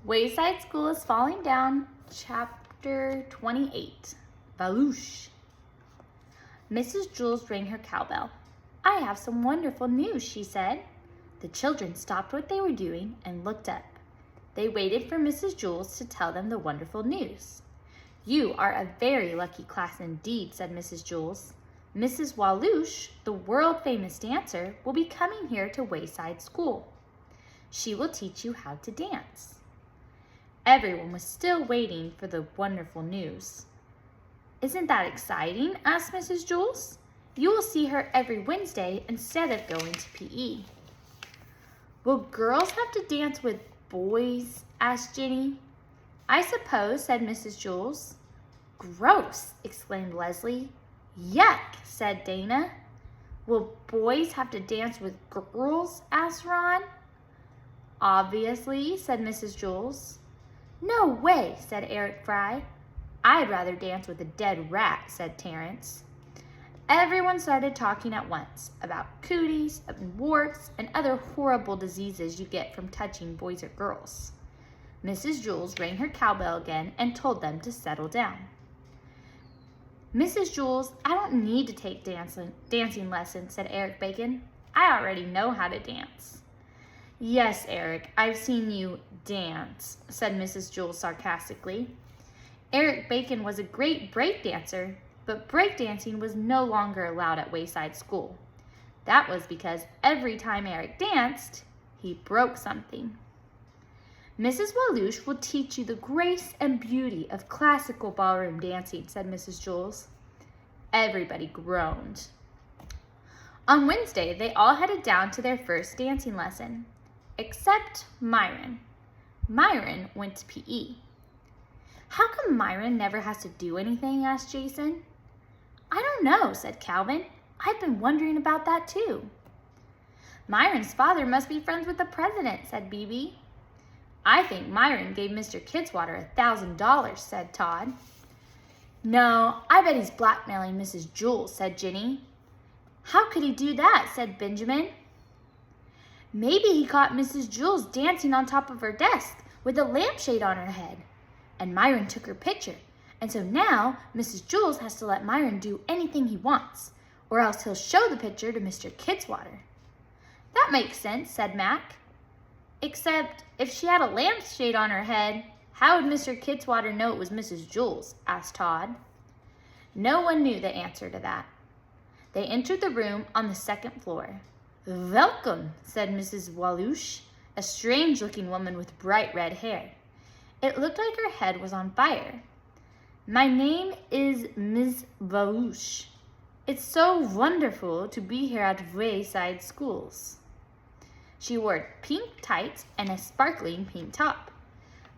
Wayside School is Falling Down, Chapter 28, Valouche. Mrs. Jules rang her cowbell. "I have some wonderful news," she said. The children stopped what they were doing and looked up. They waited for Mrs. Jules to tell them the wonderful news. "You are a very lucky class indeed," said Mrs. Jules. "Mrs. Walouche, the world-famous dancer, will be coming here to Wayside School. She will teach you how to dance." Everyone was still waiting for the wonderful news. "Isn't that exciting?" asked Mrs. Jules. "You will see her every Wednesday instead of going to PE." "Will girls have to dance with boys?" asked Jenny. "I suppose," said Mrs. Jules. "Gross!" exclaimed Leslie. "Yuck!" said Dana. "Will boys have to dance with girls?" asked Ron. "Obviously," said Mrs. Jules. "No way," said Eric Fry. "I'd rather dance with a dead rat," said Terrence. Everyone started talking at once about cooties and warts and other horrible diseases you get from touching boys or girls. Mrs. Jules rang her cowbell again and told them to settle down. "Mrs. Jules, I don't need to take dancing lessons," said Eric Bacon. "I already know how to dance." "Yes, Eric, I've seen you dance," said Mrs. Jules sarcastically. Eric Bacon was a great break dancer, but breakdancing was no longer allowed at Wayside School. That was because every time Eric danced, he broke something. "Mrs. Walouche will teach you the grace and beauty of classical ballroom dancing," said Mrs. Jules. Everybody groaned. On Wednesday, they all headed down to their first dancing lesson, except Myron. Myron went to PE. "How come Myron never has to do anything?" asked Jason. "I don't know," said Calvin. "I've been wondering about that too." "Myron's father must be friends with the president," said BB. "I think Myron gave Mr. Kidswater $1,000, said Todd. "No, I bet he's blackmailing Mrs. Jules," said Jenny. "How could he do that?" said Benjamin. "Maybe he caught Mrs. Jules dancing on top of her desk with a lampshade on her head. And Myron took her picture, and so now Mrs. Jules has to let Myron do anything he wants, or else he'll show the picture to Mr. Kidswater." "That makes sense," said Mac. "Except if she had a lampshade on her head, how would Mr. Kidswater know it was Mrs. Jules?" asked Todd. No one knew the answer to that. They entered the room on the second floor. "Welcome," said Mrs. Walouche, a strange-looking woman with bright red hair. It looked like her head was on fire. "My name is Miss Walouche. It's so wonderful to be here at Wayside Schools." She wore pink tights and a sparkling pink top.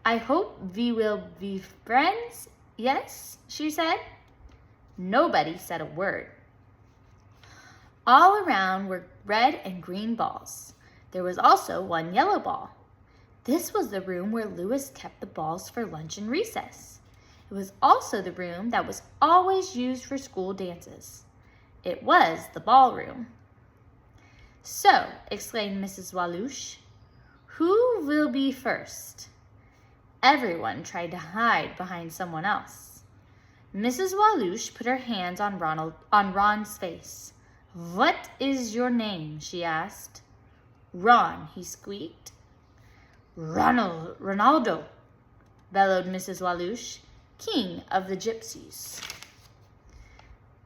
"I hope we will be friends, yes?" she said. Nobody said a word. All around were red and green balls. There was also one yellow ball. This was the room where Lewis kept the balls for lunch and recess. It was also the room that was always used for school dances. It was the ballroom. "So," exclaimed Mrs. Walouche, "who will be first?" Everyone tried to hide behind someone else. Mrs. Walouche put her hands on Ron's face. "What is your name?" she asked. "Ron," he squeaked. "Ronaldo," bellowed Mrs. Walouche, "king of the gypsies."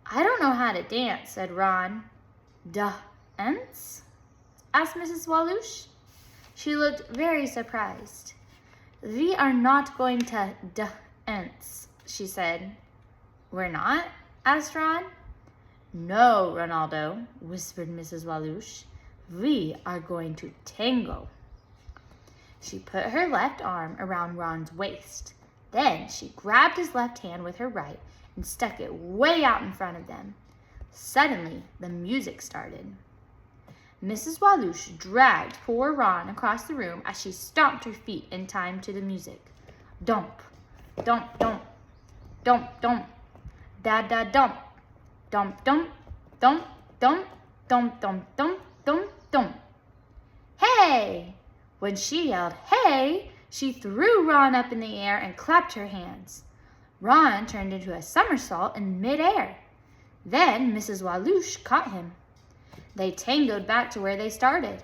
"I don't know how to dance," said Ron. "Dance?" asked Mrs. Walouche. She looked very surprised. "We are not going to dance," she said. "We're not?" asked Ron. "No, Ronaldo," whispered Mrs. Walouche. "We are going to tango." She put her left arm around Ron's waist. Then she grabbed his left hand with her right and stuck it way out in front of them. Suddenly, the music started. Mrs. Walouche dragged poor Ron across the room as she stomped her feet in time to the music. Dump, dump, dump, dump, dump, da dump, dump, dump, dump, dump, dump, dump, dump, dump, dump. "Hey!" When she yelled, "Hey!" She threw Ron up in the air and clapped her hands. Ron turned into a somersault in midair. Then Mrs. Walouche caught him. They tangoed back to where they started.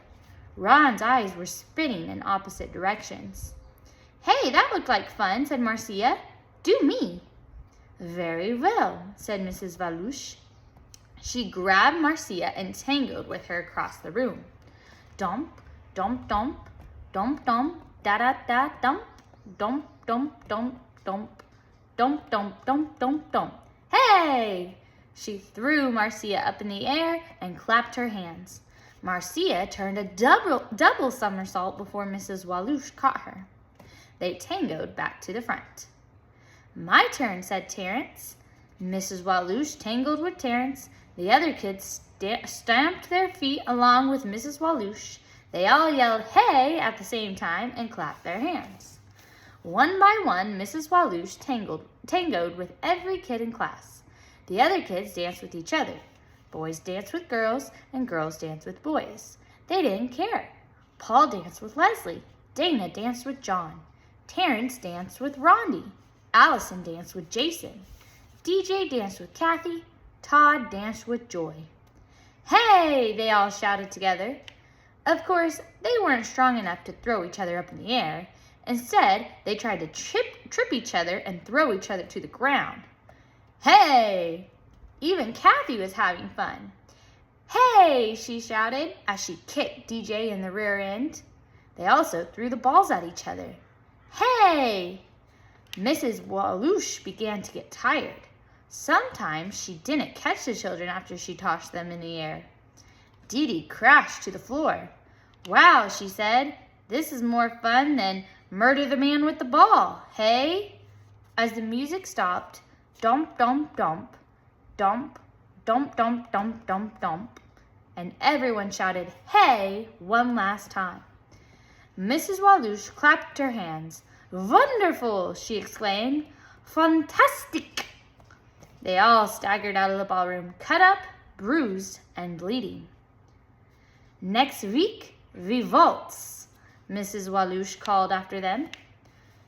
Ron's eyes were spinning in opposite directions. "Hey, that looked like fun," said Marcia. "Do me." "Very well," said Mrs. Walouche. She grabbed Marcia and tangoed with her across the room. Dump, dump, dump, dump, dump, da-da-da, dump, dump, dump, dump, dump, dump, dump, dump, dump, dump. "Hey!" She threw Marcia up in the air and clapped her hands. Marcia turned a double somersault before Mrs. Walouche caught her. They tangoed back to the front. "My turn," said Terence. Mrs. Walouche tangled with Terence. The other kids stamped their feet along with Mrs. Walouche. They all yelled, "Hey!" at the same time and clapped their hands. One by one, Mrs. Walouche tangoed with every kid in class. The other kids danced with each other. Boys danced with girls, and girls danced with boys. They didn't care. Paul danced with Leslie. Dana danced with John. Terence danced with Rondi. Allison danced with Jason. DJ danced with Kathy. Todd danced with Joy. "Hey!" they all shouted together. Of course, they weren't strong enough to throw each other up in the air. Instead, they tried to trip each other and throw each other to the ground. "Hey!" Even Kathy was having fun. "Hey!" she shouted as she kicked DJ in the rear end. They also threw the balls at each other. "Hey!" Mrs. Walouche began to get tired. Sometimes she didn't catch the children after she tossed them in the air. Dee Dee crashed to the floor. "Wow," she said, "this is more fun than murder the man with the ball, hey?" As the music stopped, dump, dump, dump, dump, dump, dump, dump, dump, dump, and everyone shouted, "Hey!" one last time. Mrs. Walouche clapped her hands. "Wonderful!" she exclaimed. "Fantastic!" They all staggered out of the ballroom, cut up, bruised, and bleeding. "Next week, we waltz," Mrs. Walouche called after them.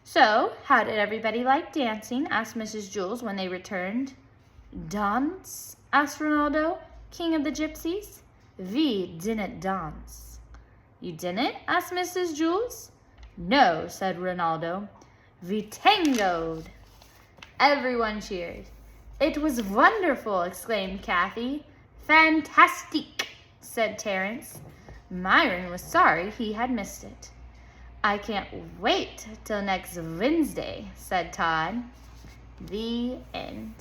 "So, how did everybody like dancing?" asked Mrs. Jules when they returned. "Dance?" asked Ronaldo, king of the gypsies. "We didn't dance." "You didn't?" asked Mrs. Jules. "No," said Ronaldo. "We tangoed." Everyone cheered. "It was wonderful," exclaimed Kathy. "Fantastic," said Terence. Myron was sorry he had missed it. "I can't wait till next Wednesday," said Todd. The end.